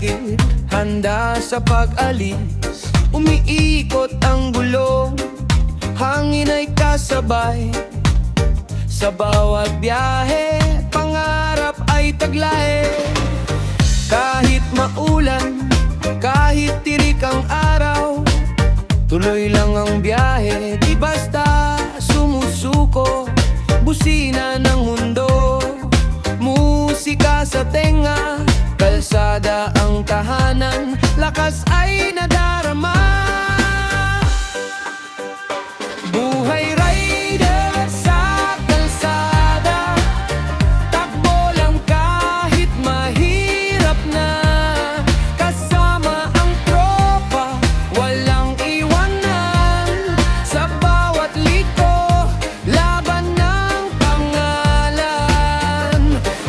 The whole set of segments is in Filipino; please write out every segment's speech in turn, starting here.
sakit, handa sa pag-alis. Umiikot ang gulong, hangin ay kasabay. Sa bawat biyahe, pangarap ay taglae. Kahit maulan, kahit tirik ang araw, tuloy lang ang biyahe, di basta sumusuko. Busina ng mundo, musika sa tenga, kalsada ang tahanan, lakas ay nadarama. Buhay rider sa kalsada, takbo lang kahit mahirap na. Kasama ang tropa, walang iwanan. Sa bawat liko, laban ng pangalan.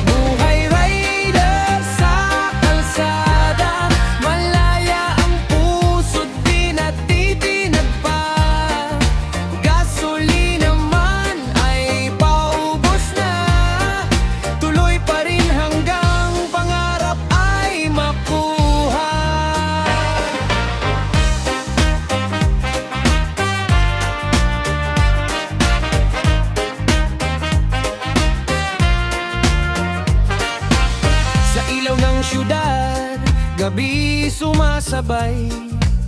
Buhay rider sa kalsada, malaya ang puso't di natitinag pa. Gasolina man ay paubos na, tuloy pa rin hanggang pangarap ay makuha. Sa ilaw ng syudad, gabi sumasabay,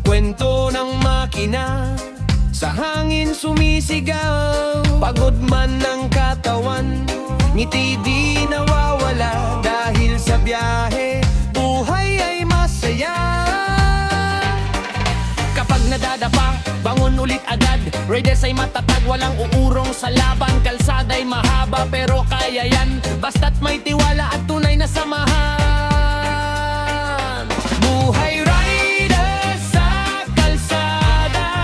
kwento ng makina, sa hangin sumisigaw. Pagod man ng katawan, ngiti di nawawala. Dahil sa biyahe, buhay ay masaya. Kapag nadadapa, bangon ulit agad. Riders ay matatag, walang uurong sa laban. Kalsada'y mahaba pero kaya yan, basta't may tiwala at tunay na samahan. Buhay rider sa kalsada,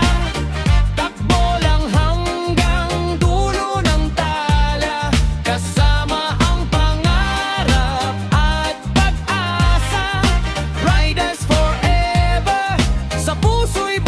takbo lang hanggang dulo ng tala. Kasama ang pangarap at pag-asa, riders forever, sa puso'y